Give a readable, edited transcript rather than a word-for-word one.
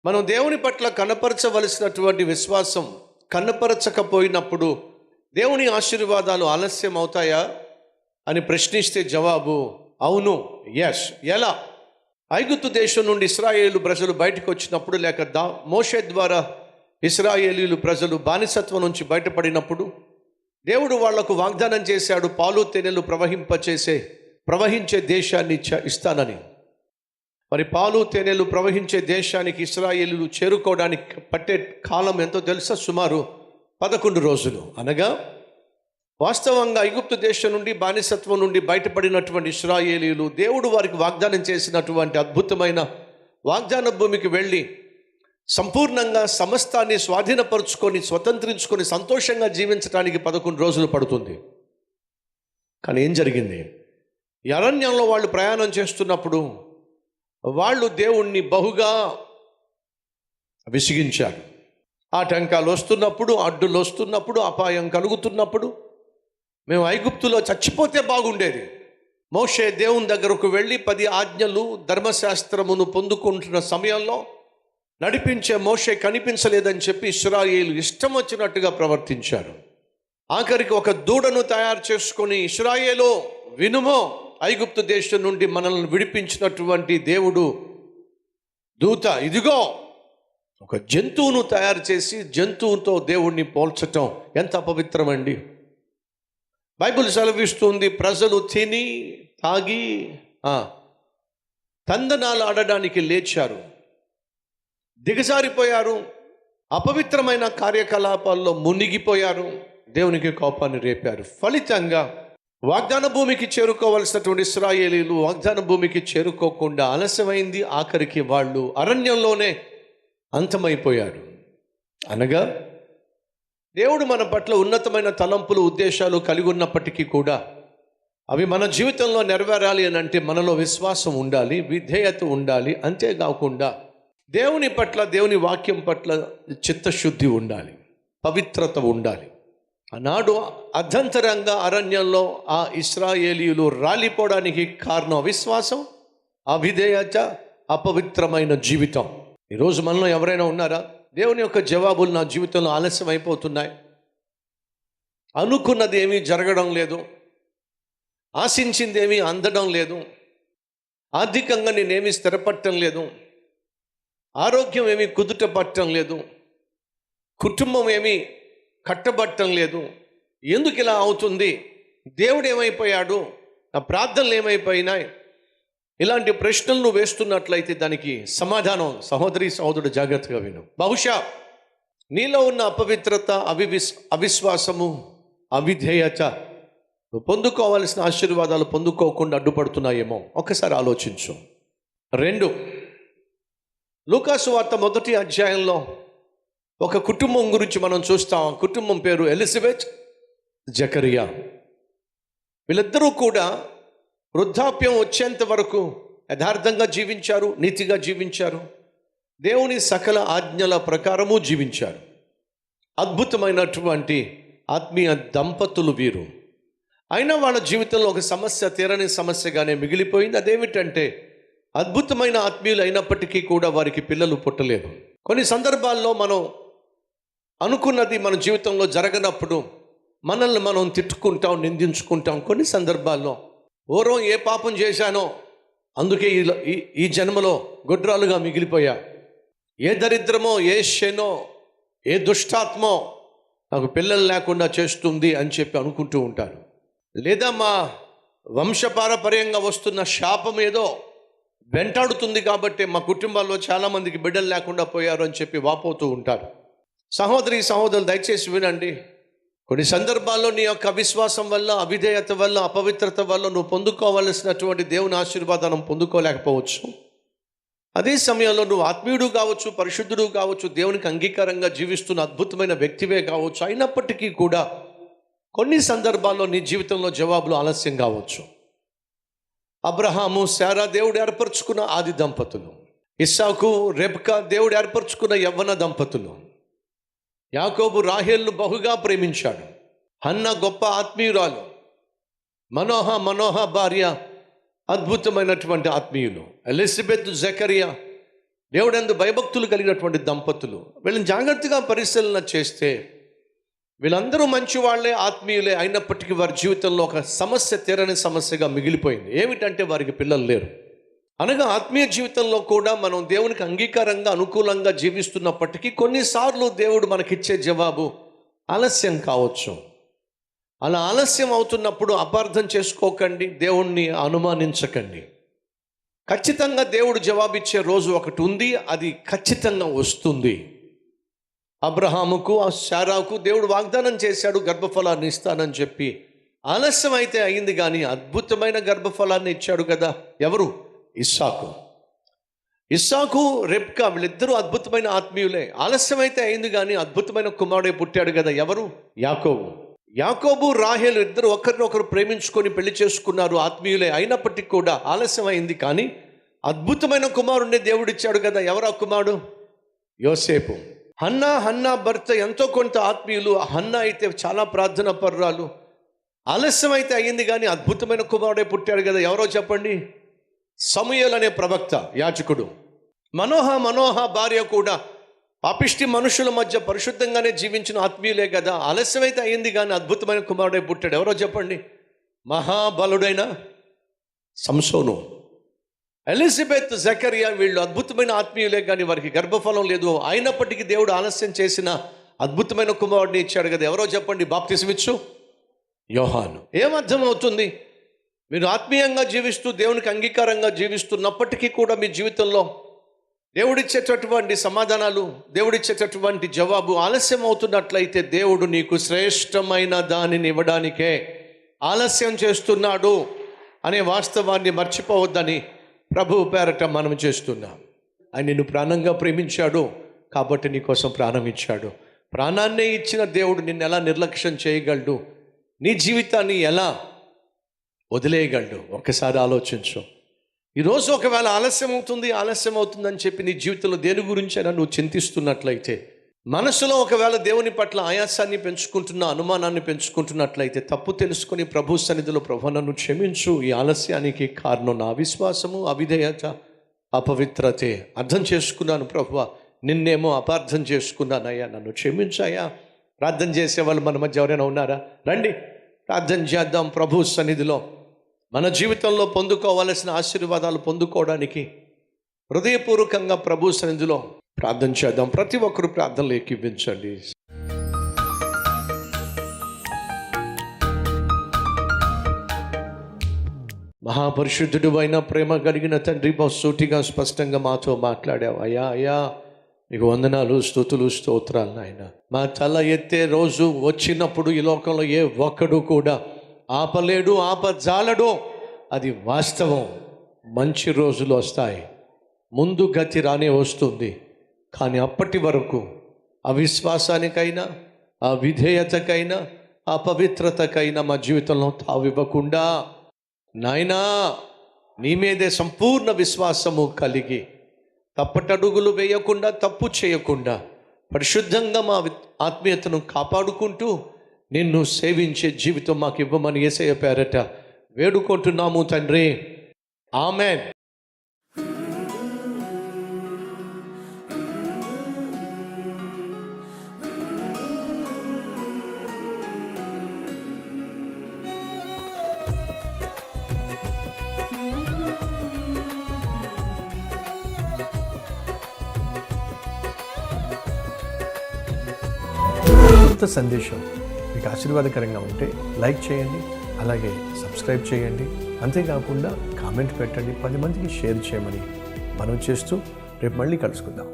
మనం దేవుని పట్ల కనపరచవలసినటువంటి విశ్వాసం కనపరచకపోయినప్పుడు దేవుని ఆశీర్వాదాలు ఆలస్యం అవుతాయా అని ప్రశ్నిస్తే జవాబు అవును, ఎస్. ఎలా? ఐగుప్తు దేశం నుండి ఇశ్రాయేలు ప్రజలు బయటకు వచ్చినప్పుడు, లేక మోషే ద్వారా ఇశ్రాయేలీలు ప్రజలు బానిసత్వం నుంచి బయటపడినప్పుడు దేవుడు వాళ్లకు వాగ్దానం చేశాడు, పాలు తేనెలు ప్రవహించే దేశాన్ని ఇస్తానని. మరి పాలు తేనెలు ప్రవహించే దేశానికి ఇశ్రాయేలీలు చేరుకోవడానికి పట్టే కాలం ఎంతో తెలుసా? సుమారు 11 రోజులు. అనగా వాస్తవంగా ఐగుప్తు దేశం నుండి బానిసత్వం నుండి బయటపడినటువంటి ఇశ్రాయేలీలు దేవుడు వారికి వాగ్దానం చేసినటువంటి అద్భుతమైన వాగ్దాన భూమికి వెళ్ళి సంపూర్ణంగా సమస్తాన్ని స్వాధీనపరుచుకొని స్వతంత్రించుకొని సంతోషంగా జీవించడానికి 11 రోజులు పడుతుంది. కానీ ఏం జరిగింది? ఈ అరణ్యంలో వాళ్ళు ప్రయాణం చేస్తున్నప్పుడు వాళ్ళు దేవుణ్ణి బహుగా విసిగించారు. ఆటంకాలు వస్తున్నప్పుడు, అడ్డులు వస్తున్నప్పుడు, అపాయం కలుగుతున్నప్పుడు, మేము ఐగుప్తులో చచ్చిపోతే బాగుండేది. మోషే దేవుని దగ్గరకు వెళ్ళి 10 ఆజ్ఞలు ధర్మశాస్త్రమును పొందుకుంటున్న సమయంలో నడిపించే మోషే కనిపించలేదని చెప్పి ఇశ్రాయేలు ఇష్టం వచ్చినట్టుగా ప్రవర్తించారు. ఆఖరికి ఒక దూడను తయారు చేసుకొని, ఇశ్రాయేలు వినుమో, ఐగుప్తు దేశం నుండి మనల్ని విడిపించినటువంటి దేవుడు దూత ఇదిగో, ఒక జంతువును తయారు చేసి జంతువుతో దేవుణ్ణి పోల్చటం ఎంత అపవిత్రమండి. బైబిల్ సెలవిస్తుంది, ప్రజలు తిని తాగి తందనాలు ఆడడానికి లేచారు, దిగజారిపోయారు, అపవిత్రమైన కార్యకలాపాల్లో మునిగిపోయారు, దేవునికి కోపాన్ని రేపారు. ఫలితంగా వాగ్దాన భూమికి చేరుకోవలసినటువంటి ఇశ్రాయేలీలు వాగ్దాన భూమికి చేరుకోకుండా ఆలస్యమైంది. ఆఖరికి వాళ్ళు అరణ్యంలోనే అంతమైపోయారు. అనగా దేవుడు మన పట్ల ఉన్నతమైన తలంపులు, ఉద్దేశాలు కలిగి ఉన్నప్పటికీ కూడా అవి మన జీవితంలో నెరవేరాలి అని అంటే మనలో విశ్వాసం ఉండాలి, విధేయత ఉండాలి. అంతేకాకుండా దేవుని పట్ల, దేవుని వాక్యం పట్ల చిత్తశుద్ధి ఉండాలి, పవిత్రత ఉండాలి. ఆనాడు అర్ధంతరంగా అరణ్యంలో ఆ ఇశ్రాయేలీయులు రాలిపోవడానికి కారణం అవిశ్వాసం, అవిధేయత, అపవిత్రమైన జీవితం. ఈరోజు మనలో ఎవరైనా ఉన్నారా? దేవుని యొక్క జవాబులు నా జీవితంలో ఆలస్యం అయిపోతున్నాయి, అనుకున్నది ఏమీ జరగడం లేదు, ఆశించింది ఏమీ అందడం లేదు, ఆర్థికంగా నేనేమీ స్థిరపడటం లేదు, ఆరోగ్యం ఏమీ కుదుట పట్టడం లేదు, కుటుంబం ఏమీ కట్టబట్టం లేదు, ఎందుకు ఇలా అవుతుంది? దేవుడు ఏమైపోయాడు? నా ప్రార్థనలు ఏమైపోయినాయి? ఇలాంటి ప్రశ్నలు నువ్వు వేస్తున్నట్లయితే దానికి సమాధానం, సహోదరి సహోదరుడు జాగ్రత్తగా విను. బహుశా నీలో ఉన్న అపవిత్రత, అవిశ్వాసము, అవిధేయత నువ్వు పొందుకోవాల్సిన ఆశీర్వాదాలు పొందుకోకుండా అడ్డుపడుతున్నాయేమో ఒకసారి ఆలోచించు. 2, లూకాసు వార్త 1వ అధ్యాయంలో ఒక కుటుంబం గురించి మనం చూస్తాం. కుటుంబం పేరు ఎలిజబెత్, జకరియా. వీళ్ళిద్దరూ కూడా వృద్ధాప్యం వచ్చేంత వరకు యథార్థంగా జీవించారు, నీతిగా జీవించారు, దేవుని సకల ఆజ్ఞల ప్రకారము జీవించారు. అద్భుతమైనటువంటి ఆత్మీయ దంపతులు వీరు. అయినా వాళ్ళ జీవితంలో ఒక సమస్య తీరని సమస్యగానే మిగిలిపోయింది. అదేమిటంటే అద్భుతమైన ఆత్మీయులు అయినప్పటికీ కూడా వారికి పిల్లలు పుట్టలేదు. కొన్ని సందర్భాల్లో మనం అనుకున్నది మన జీవితంలో జరగనప్పుడు మనల్ని మనం తిట్టుకుంటాం, నిందించుకుంటాం. కొన్ని సందర్భాల్లో ఓరో ఏ పాపం చేశానో అందుకే ఈ జన్మలో గొడ్రాలుగా మిగిలిపోయా, ఏ దరిద్రమో, ఏ శనో, ఏ దుష్టాత్మో నాకు పిల్లలు లేకుండా చేస్తుంది అని చెప్పి అనుకుంటూ ఉంటారు. లేదా మా వంశపారపర్యంగా వస్తున్న శాపం ఏదో వెంటాడుతుంది కాబట్టి మా కుటుంబాల్లో చాలామందికి బిడ్డలు లేకుండా పోయారు అని చెప్పి వాపోతూ ఉంటారు. సహోదరి సహోదరులు దయచేసి వినండి. కొన్ని సందర్భాల్లో నీ యొక్క అవిశ్వాసం వల్ల, అవిధేయత వల్ల, అపవిత్రత వల్ల నువ్వు పొందుకోవలసినటువంటి దేవుని ఆశీర్వాదం పొందుకోలేకపోవచ్చు. అదే సమయంలో నువ్వు ఆత్మీయుడు కావచ్చు, పరిశుద్ధుడు కావచ్చు, దేవునికి అంగీకారంగా జీవిస్తున్న అద్భుతమైన వ్యక్తివే కావచ్చు. అయినప్పటికీ కూడా కొన్ని సందర్భాల్లో నీ జీవితంలో జవాబులు ఆలస్యం కావచ్చు. అబ్రహాము, శారా దేవుడు ఏర్పరచుకున్న ఆది దంపతులు. ఇస్సాకు, రెబ్కా దేవుడు ఏర్పరచుకున్న యవ్వన దంపతులు. యాకోబు రాహేలును బహుగా ప్రేమించాడు. హన్న గొప్ప ఆత్మీయురాలు. మనోహ భార్య అద్భుతమైనటువంటి ఆత్మీయులు. ఎలిజబెత్, జకరియా దేవుడందు భయభక్తులు కలిగినటువంటి దంపతులు, వీళ్ళని జాగ్రత్తగా పరిశీలన చేస్తే వీళ్ళందరూ మంచి వాళ్ళే, ఆత్మీయులే అయినప్పటికీ వారి జీవితంలో ఒక సమస్య తీరని సమస్యగా మిగిలిపోయింది. ఏమిటంటే వారికి పిల్లలు లేరు. అనగా ఆత్మీయ జీవితంలో కూడా మనం దేవునికి అంగీకారంగా అనుకూలంగా జీవిస్తున్నప్పటికీ కొన్నిసార్లు దేవుడు మనకిచ్చే జవాబు ఆలస్యం కావచ్చు. అలా ఆలస్యం అవుతున్నప్పుడు అపార్థం చేసుకోకండి, దేవుణ్ణి అనుమానించకండి. ఖచ్చితంగా దేవుడు జవాబిచ్చే రోజు ఒకటి ఉంది, అది ఖచ్చితంగా వస్తుంది. అబ్రహాముకు శారాకు దేవుడు వాగ్దానం చేశాడు, గర్భఫలాన్ని ఇస్తానని చెప్పి. ఆలస్యం అయితే అయింది కానీ అద్భుతమైన గర్భఫలాన్ని ఇచ్చాడు కదా. ఎవరు? ఇస్సాకు రెబ్కా, వీళ్ళిద్దరూ అద్భుతమైన ఆత్మీయులే. ఆలస్యం అయితే అయింది కానీ అద్భుతమైన కుమారుడే పుట్టాడు కదా. ఎవరు? యాకోబు రాహేలు ఇద్దరు ఒకరినొకరు ప్రేమించుకొని పెళ్లి చేసుకున్నారు, ఆత్మీయులే. అయినప్పటికీ కూడా ఆలస్యం అయింది కానీ అద్భుతమైన కుమారుడిని దేవుడిచ్చాడు కదా. ఎవరు ఆ కుమారుడు? యోసేపు. హన్నా భర్త ఎంతో కొంత ఆత్మీయులు. హన్నా అయితే చాలా ప్రార్థన పర్రాలు. ఆలస్యం అయితే అయ్యింది కానీ అద్భుతమైన కుమారుడే పుట్టాడు కదా. ఎవరో చెప్పండి? సమూయేలు అనే ప్రవక్త, యాజకుడు. మనోహ భార్య కూడా పాపిష్టి మనుషుల మధ్య పరిశుద్ధంగానే జీవించిన ఆత్మీయులే కదా. ఆలస్యం అయితే అయ్యింది కానీ అద్భుతమైన కుమారుడే పుట్టాడు. ఎవరో చెప్పండి? మహాబలుడైన సంసోను. ఎలిజబెత్, జకరియా, వీళ్ళు అద్భుతమైన ఆత్మీయులే కానీ వారికి గర్భఫలం లేదు. అయినప్పటికీ దేవుడు ఆలస్యం చేసిన అద్భుతమైన కుమారుడిని ఇచ్చాడు కదా. ఎవరో చెప్పండి? బాప్తిసమిచ్చు యోహాను. ఏమర్థం అవుతుంది? మీరు ఆత్మీయంగా జీవిస్తూ దేవునికి అంగీకారంగా జీవిస్తున్నప్పటికీ కూడా మీ జీవితంలో దేవుడిచ్చేటటువంటి సమాధానాలు, దేవుడిచ్చేటటువంటి జవాబు ఆలస్యం అవుతున్నట్లయితే దేవుడు నీకు శ్రేష్టమైన దానిని ఇవ్వడానికే ఆలస్యం చేస్తున్నాడు అనే వాస్తవాన్ని మర్చిపోవద్దని ప్రభువు పేరట మనం చేస్తున్నాం. ఆయన నిన్ను ప్రాణంగా ప్రేమించాడు కాబట్టి నీకోసం ప్రాణం ఇచ్చాడు. ప్రాణాన్నే ఇచ్చిన దేవుడు నిన్ను ఎలా నిర్లక్ష్యం చేయగలడు? నీ జీవితాన్ని ఎలా వదిలేయగలడు? ఒక్కసారి ఆలోచించు. ఈరోజు ఒకవేళ ఆలస్యం అవుతుందని చెప్పి నీ జీవితంలో దేని గురించైనా నువ్వు చింతిస్తున్నట్లయితే, మనసులో ఒకవేళ దేవుని పట్ల ఆయాసాన్ని పెంచుకుంటున్నా, అనుమానాన్ని పెంచుకుంటున్నట్లయితే తప్పు తెలుసుకొని ప్రభు సన్నిధిలో, ప్రభు నన్ను క్షమించు, ఈ ఆలస్యానికి కారణం నా అవిశ్వాసము, అవిధేయత, అపవిత్రతే. అర్థం చేసుకున్నాను ప్రభువా, నిన్నేమో అపార్థం చేసుకున్నానయ్యా, నన్ను క్షమించాయా. ప్రార్థన చేసేవాళ్ళు మన మధ్య ఎవరైనా ఉన్నారా? రండి ప్రార్థన చేద్దాం. ప్రభు సన్నిధిలో మన జీవితంలో పొందుకోవాల్సిన ఆశీర్వాదాలు పొందుకోవడానికి హృదయపూర్వకంగా ప్రభు సన్నిధిలో ప్రార్థన చేద్దాం. ప్రతి ఒక్కరు ప్రార్థనలు ఏకీవించండి. మహాపరిశుద్ధుడు అయిన ప్రేమ కలిగిన తండ్రి, సూటిగా స్పష్టంగా మాతో మాట్లాడావు. అయ్యా నీకు వందనాలు, స్తుతులు, స్తోత్రాలు నాయన. మా తల ఎత్తే రోజు వచ్చినప్పుడు ఈ లోకంలో ఏ ఒక్కడు కూడా ఆపలేడు, ఆపజాలడు. అది వాస్తవం. మంచి రోజులు వస్తాయి, ముందు గతి రానే వస్తుంది. కానీ అప్పటి వరకు అవిశ్వాసానికైనా, అవిధేయతకైనా, అపవిత్రతకైనా మా జీవితంలో తావివ్వకుండా నాయనా నీ మీదే సంపూర్ణ విశ్వాసము కలిగి తప్పటడుగులు వేయకుండా, తప్పు చేయకుండా పరిశుద్ధంగా మా ఆత్మీయతను కాపాడుకుంటూ నిన్ను సేవించే జీవితం మాకు ఇవ్వమని యేసయ్య పేరట వేడుకుంటున్నాము తండ్రి. ఆమెన్. సందేశం మీకు ఆశీర్వాదకరంగా ఉంటే లైక్ చేయండి, అలాగే సబ్స్క్రైబ్ చేయండి. అంతేకాకుండా కామెంట్ పెట్టండి, 10 మందికి షేర్ చేయమని మనం చేస్తూ రేపు మళ్ళీ కలుసుకుందాం.